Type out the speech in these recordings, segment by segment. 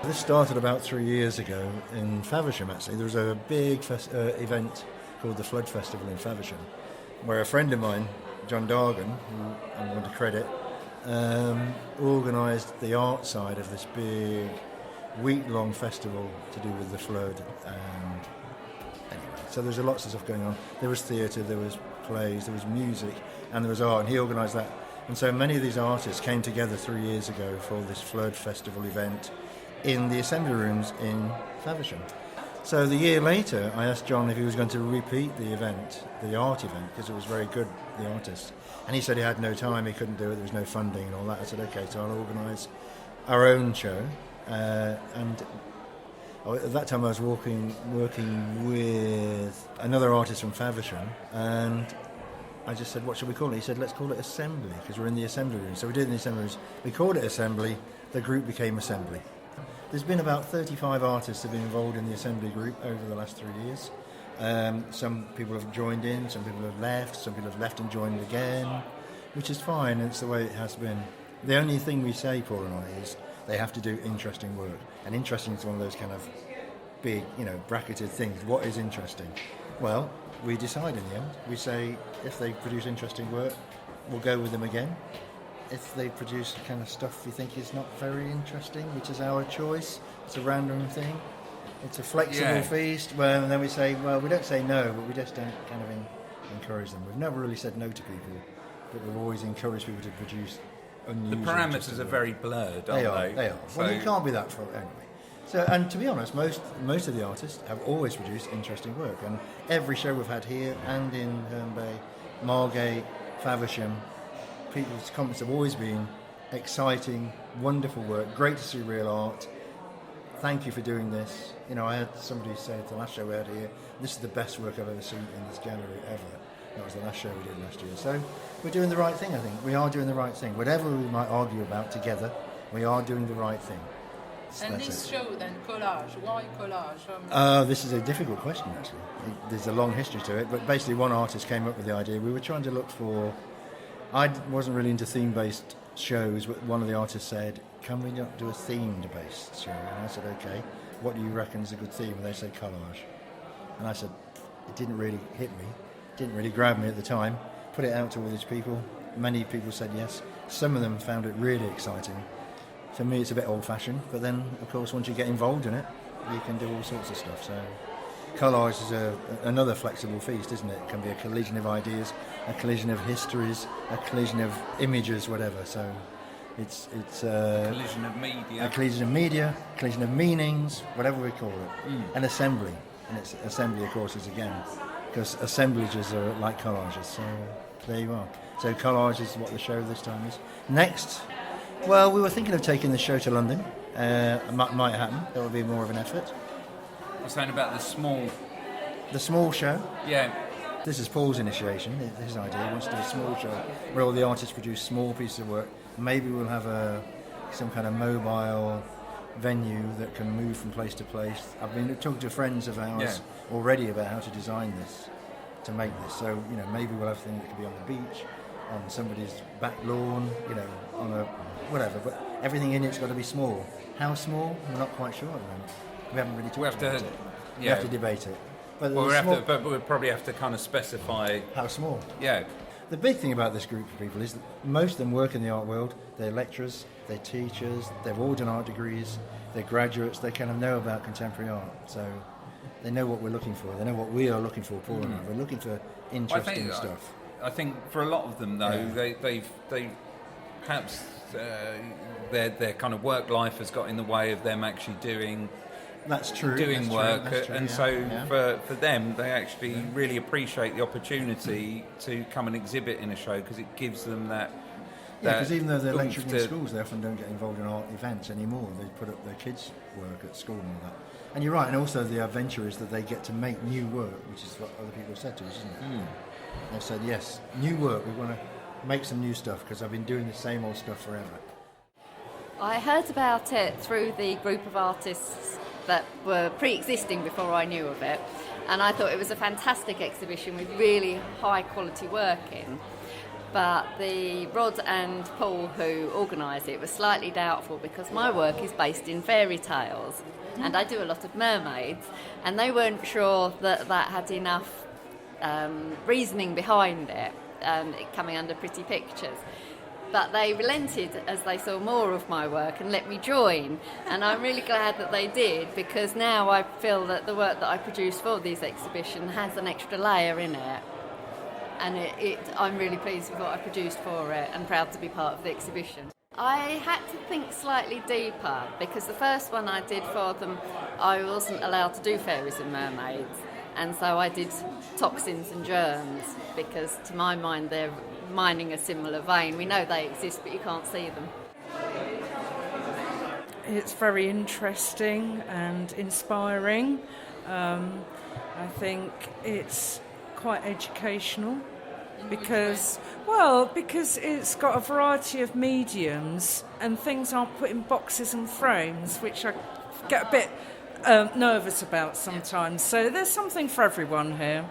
This started about 3 years ago in Faversham, actually. There was a big event called the Flood Festival in Faversham, where a friend of mine, John Dargan, who I want to credit, organised the art side of this big week-long festival to do with the flood. And anyway, so there's lots of stuff going on. There was theatre, there was plays, there was music, and there was art, and he organised that. And so many of these artists came together 3 years ago for this Flood Festival event in the assembly rooms in Faversham. So the year later, I asked John if he was going to repeat the event, the art event, because it was very good, the artist. And he said he had no time, he couldn't do it, there was no funding and all that. I said, okay, so I'll organise our own show. And at that time I was working with another artist from Faversham, and I just said, what should we call it? He said, let's call it Assembly, because we're in the assembly room. So we did it in the assembly rooms. We called it Assembly, the group became Assembly. There's been about 35 artists have been involved in the assembly group over the last 3 years. Some people have joined in, some people have left, some people have left and joined again, which is fine, it's the way it has been. The only thing we say, Paul and I, is they have to do interesting work. And interesting is one of those kind of big, bracketed things. What is interesting? Well, we decide in the end. We say, if they produce interesting work, we'll go with them again. If they produce kind of stuff we think is not very interesting, which is our choice, it's a random thing, it's a flexible feast, well, and then we say, well, we don't say no, but we just don't kind of encourage them. We've never really said no to people, but we've always encouraged people to produce unusual. The parameters are very blurred, aren't they? They are. So, well, you can't be that for anyway. So, and to be honest, most of the artists have always produced interesting work, and every show we've had here and in Herne Bay, Margate, Faversham, people's comments have always been exciting, wonderful work, great to see real art. Thank you for doing this. I had somebody say at the last show we had here, this is the best work I've ever seen in this gallery ever. That was the last show we did last year. So we're doing the right thing, I think. We are doing the right thing. Whatever we might argue about together, we are doing the right thing. And this show then, Collage, why Collage? This is a difficult question, actually. There's a long history to it, but basically one artist came up with the idea. We were trying to look for... I wasn't really into theme-based shows, but one of the artists said, can we not do a themed-based show? And I said, okay, what do you reckon is a good theme? And they said collage. And I said, it didn't really hit me, didn't really grab me at the time. Put it out to all these people. Many people said yes. Some of them found it really exciting. For me, it's a bit old-fashioned, but then, of course, once you get involved in it, you can do all sorts of stuff. So collage is another flexible feast, isn't it? It can be a collision of ideas, a collision of histories, a collision of images, whatever. So it's a collision of media, a collision of meanings, whatever we call it. An assembly, and it's assembly, of course, is again, because assemblages are like collages. So there you are. So collage is what the show this time is. Next, well, we were thinking of taking the show to London. It might happen. There will be more of an effort. I'm saying about the small show. Yeah. This is Paul's initiation, his idea. He wants to do a small show where all the artists produce small pieces of work. Maybe we'll have some kind of mobile venue that can move from place to place. I've been talking to friends of ours already about how to design this, to make this. So, maybe we'll have things that could be on the beach, on somebody's back lawn, on a whatever. But everything in it's got to be small. How small? We're not quite sure at the moment. We haven't really talked about it. We have to debate it. But we'll probably have to kind of specify how small. Yeah. The big thing about this group of people is that most of them work in the art world. They're lecturers, they're teachers, they've all done art degrees, they're graduates. They kind of know about contemporary art, so they know what we're looking for. They know what we are looking for, Paul and I. We're looking for interesting stuff. I think for a lot of them, though, they perhaps their kind of work life has got in the way of them actually doing. That's true. Doing work, and so for them, they actually really appreciate the opportunity to come and exhibit in a show because it gives them that. Yeah, because even though they're lecturing in schools, they often don't get involved in art events anymore. They put up their kids' work at school and all that. And you're right, and also the adventure is that they get to make new work, which is what other people have said to us, isn't it? They've said, yes, new work, we want to make some new stuff because I've been doing the same old stuff forever. I heard about it through the group of artists that were pre-existing before I knew of it, and I thought it was a fantastic exhibition with really high quality work in. but the Rod and Paul who organised it was slightly doubtful because my work is based in fairy tales and I do a lot of mermaids, and they weren't sure that that had enough reasoning behind it, it coming under pretty pictures. But they relented as they saw more of my work and let me join, and I'm really glad that they did, because now I feel that the work that I produced for this exhibition has an extra layer in it, and I'm really pleased with what I produced for it and proud to be part of the exhibition. I had to think slightly deeper because the first one I did for them, I wasn't allowed to do fairies and mermaids, and so I did toxins and germs because to my mind they're mining a similar vein. We know they exist but you can't see them. It's very interesting and inspiring. I think it's quite educational because it's got a variety of mediums and things aren't put in boxes and frames, which I get a bit nervous about sometimes. So there's something for everyone here.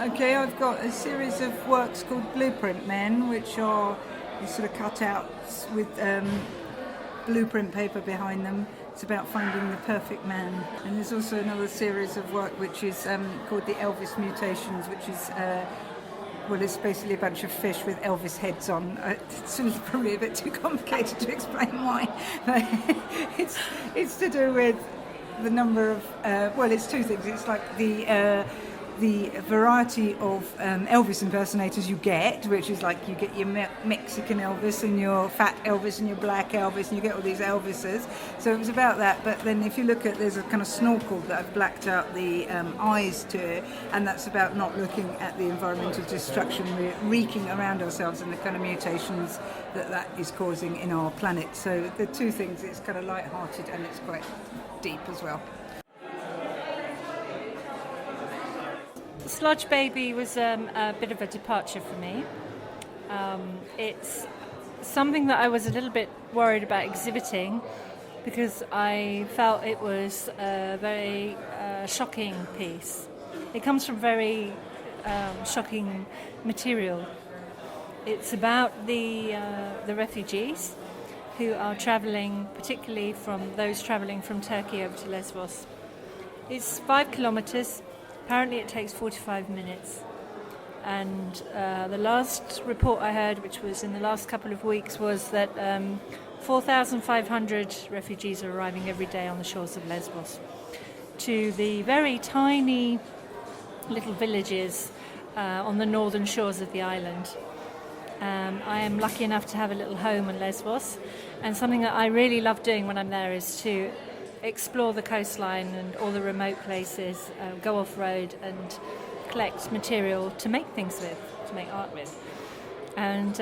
Okay, I've got a series of works called Blueprint Men, which are these sort of cutouts with blueprint paper behind them. It's about finding the perfect man. And there's also another series of work which is called the Elvis Mutations, which is it's basically a bunch of fish with Elvis heads on. It's probably a bit too complicated to explain why. But it's to do with the number of it's two things. It's like the variety of Elvis impersonators you get, which is like you get your Mexican Elvis and your fat Elvis and your black Elvis, and you get all these Elvises. So it was about that. But then if you look at, there's a kind of snorkel that I've blacked out the eyes to, and that's about not looking at the environmental destruction we're wreaking around ourselves and the kind of mutations that is causing in our planet. So the two things, it's kind of light-hearted and it's quite deep as well. Sludge Baby was a bit of a departure for me. It's something that I was a little bit worried about exhibiting because I felt it was a very shocking piece. It comes from very shocking material. It's about the refugees who are travelling, particularly from those travelling from Turkey over to Lesbos. It's 5 kilometres. Apparently it takes 45 minutes, and the last report I heard, which was in the last couple of weeks, was that 4,500 refugees are arriving every day on the shores of Lesbos to the very tiny little villages on the northern shores of the island. I am lucky enough to have a little home in Lesbos, and something that I really love doing when I'm there is to explore the coastline and all the remote places, go off-road and collect material to make things with, to make art with. And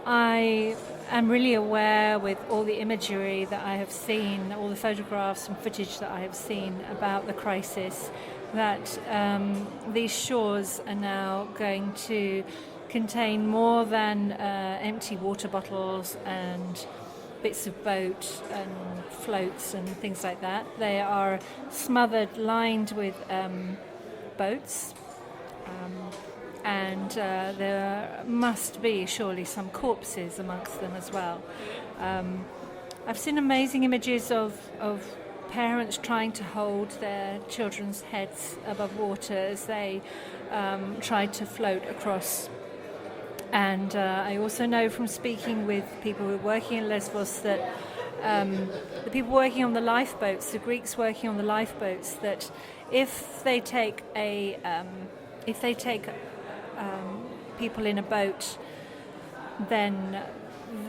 I am really aware with all the imagery that I have seen, all the photographs and footage that I have seen about the crisis, that these shores are now going to contain more than empty water bottles and bits of boat and floats and things like that. They are smothered, lined with boats, and there must be surely some corpses amongst them as well. I've seen amazing images of parents trying to hold their children's heads above water as they tried to float across. And I also know from speaking with people who are working in Lesbos that the people working on the lifeboats, the Greeks working on the lifeboats, that if they take people in a boat, then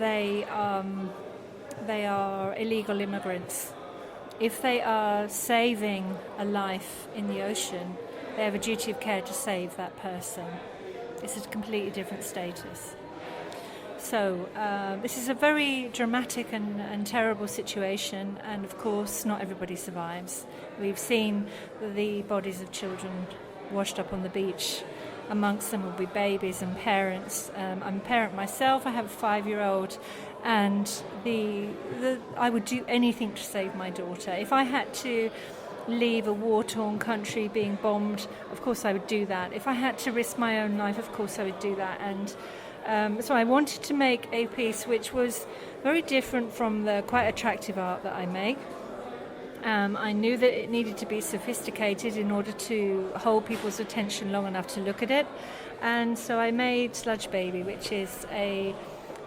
they are illegal immigrants. If they are saving a life in the ocean, they have a duty of care to save that person. It's a completely different status. So this is a very dramatic and terrible situation, and of course not everybody survives. We've seen the bodies of children washed up on the beach. Amongst them will be babies and parents. I'm a parent myself. I have a 5-year-old, and I would do anything to save my daughter. If I had to leave a war-torn country being bombed, of course I would do that. If I had to risk my own life, of course I would do that. And so I wanted to make a piece which was very different from the quite attractive art that I make. I knew that it needed to be sophisticated in order to hold people's attention long enough to look at it. And so I made Sludge Baby, which is a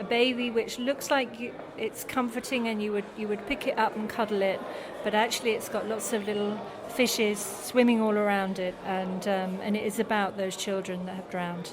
baby which looks like it's comforting and you would pick it up and cuddle it, but actually it's got lots of little fishes swimming all around it, and it is about those children that have drowned.